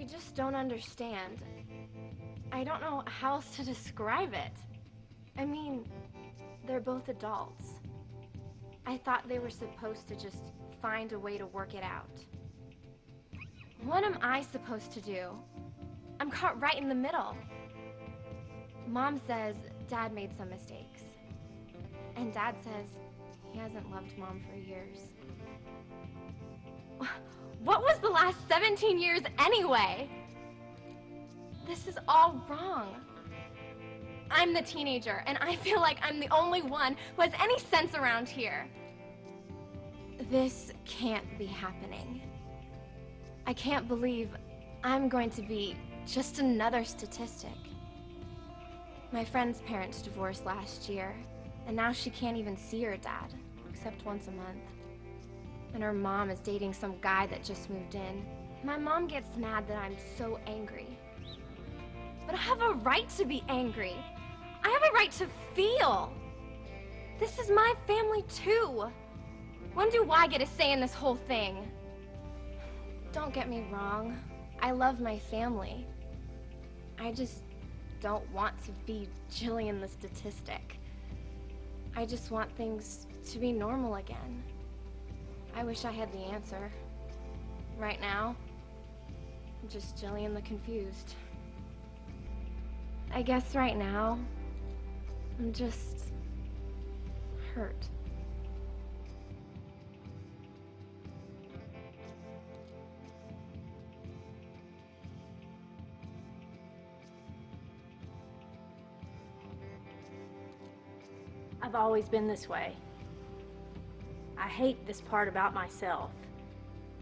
I just don't understand. I don't know how else to describe it. I mean, they're both adults. I thought they were supposed to just find a way to work it out. What am I supposed to do? I'm caught right in the middle. Mom says Dad made some mistakes. And Dad says he hasn't loved Mom for years. What was the last 17 years anyway? This is all wrong. I'm the teenager, and I feel like I'm the only one who has any sense around here. This can't be happening. I can't believe I'm going to be just another statistic. My friend's parents divorced last year, and now she can't even see her dad, except once a month. And her mom is dating some guy that just moved in. My mom gets mad that I'm so angry. But I have a right to be angry. I have a right to feel. This is my family too. When do I get a say in this whole thing? Don't get me wrong. I love my family. I just don't want to be Jillian the statistic. I just want things to be normal again. I wish I had the answer. Right now, I'm just Jillian the confused. I guess right now, I'm just hurt. I've always been this way. I hate this part about myself.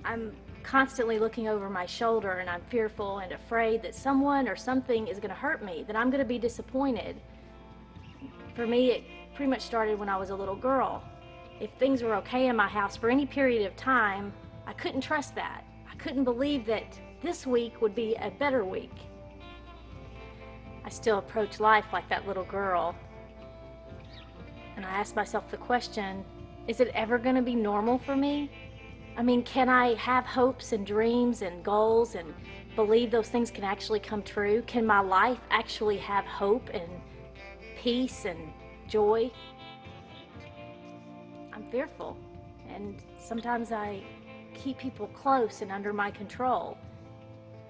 I'm constantly looking over my shoulder, and I'm fearful and afraid that someone or something is going to hurt me, that I'm going to be disappointed. For me, it pretty much started when I was a little girl. If things were okay in my house for any period of time, I couldn't trust that. I couldn't believe that this week would be a better week. I still approach life like that little girl. And I ask myself the question, is it ever going to be normal for me? I mean, can I have hopes and dreams and goals and believe those things can actually come true? Can my life actually have hope and peace and joy? I'm fearful, and sometimes I keep people close and under my control.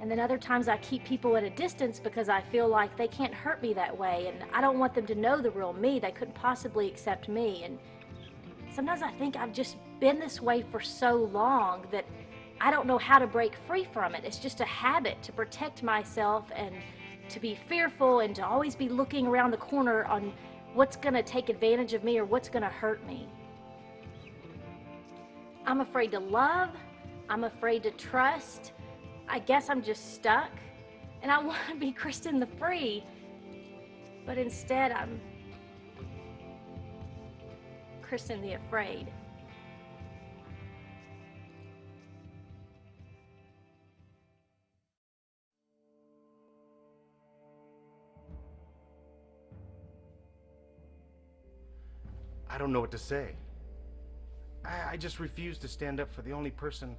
And then other times I keep people at a distance because I feel like they can't hurt me that way, and I don't want them to know the real me. They couldn't possibly accept me. And sometimes I think I've just been this way for so long that I don't know how to break free from it. It's just a habit to protect myself and to be fearful and to always be looking around the corner on what's going to take advantage of me or what's going to hurt me. I'm afraid to love. I'm afraid to trust. I guess I'm just stuck, and I want to be Kristen the free, but instead I'm Kristen the afraid. I don't know what to say. I just refuse to stand up for the only person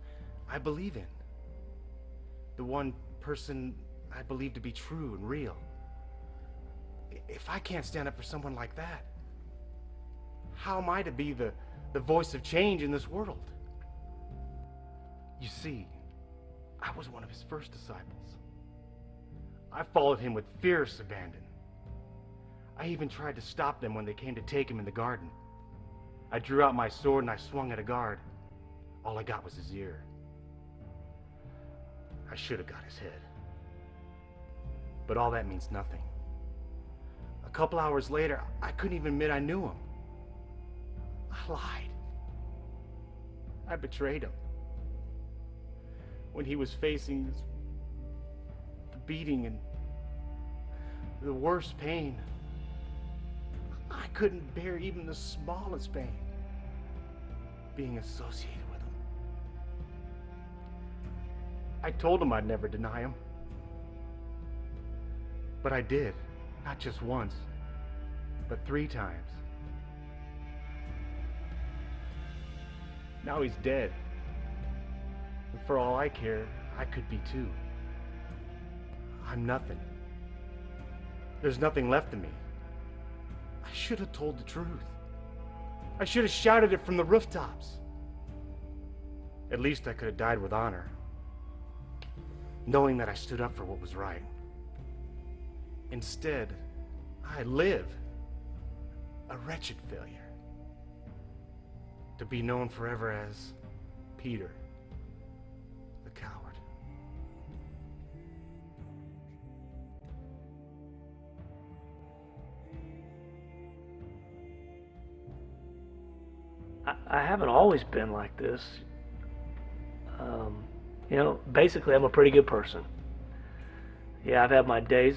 I believe in. The one person I believe to be true and real. If I can't stand up for someone like that, how am I to be the voice of change in this world? You see, I was one of his first disciples. I followed him with fierce abandon. I even tried to stop them when they came to take him in the garden. I drew out my sword and I swung at a guard. All I got was his ear. I should have got his head. But all that means nothing. A couple hours later, I couldn't even admit I knew him. I lied. I betrayed him. When he was facing the beating and the worst pain, I couldn't bear even the smallest pain being associated with him. I told him I'd never deny him. But I did, not just once, but 3 times. Now he's dead. And for all I care, I could be too. I'm nothing. There's nothing left of me. I should have told the truth. I should have shouted it from the rooftops. At least I could have died with honor, knowing that I stood up for what was right. Instead, I live a wretched failure, to be known forever as Peter, the coward. I haven't always been like this. You know, basically, I'm a pretty good person. Yeah, I've had my days,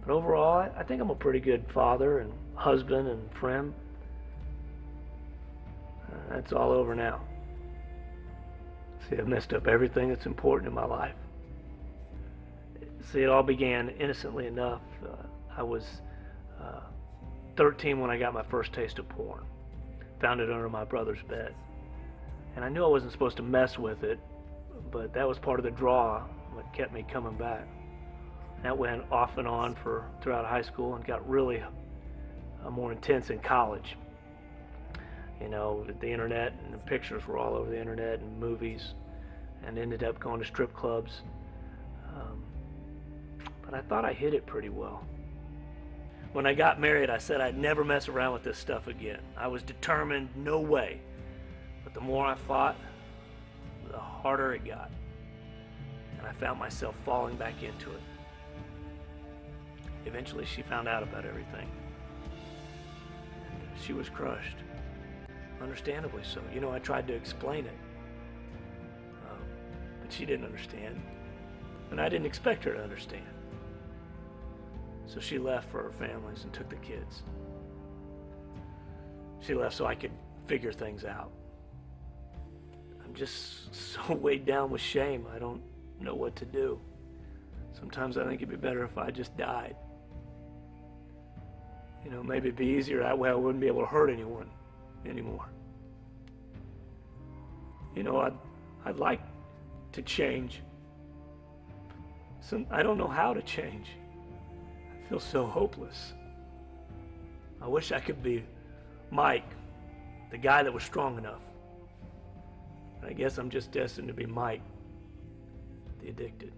but overall, I think I'm a pretty good father and husband and friend. That's all over now. See, I've messed up everything that's important in my life. See, it all began innocently enough. I was 13 when I got my first taste of porn. Found it under my brother's bed. And I knew I wasn't supposed to mess with it, but that was part of the draw that kept me coming back. That went off and on throughout high school and got really more intense in college. You know, the internet and the pictures were all over the internet and movies, and ended up going to strip clubs. But I thought I hid it pretty well. When I got married, I said I'd never mess around with this stuff again. I was determined, no way. But the more I fought, the harder it got. And I found myself falling back into it. Eventually, she found out about everything. And she was crushed. Understandably so. You know, I tried to explain it. But she didn't understand. And I didn't expect her to understand. So she left for her families and took the kids. She left so I could figure things out. I'm just so weighed down with shame, I don't know what to do. Sometimes I think it'd be better if I just died. You know, maybe it'd be easier, that way I wouldn't be able to hurt anyone anymore. You know, I'd like to change. I don't know how to change. I feel so hopeless. I wish I could be Mike, the guy that was strong enough. I guess I'm just destined to be Mike, the addicted.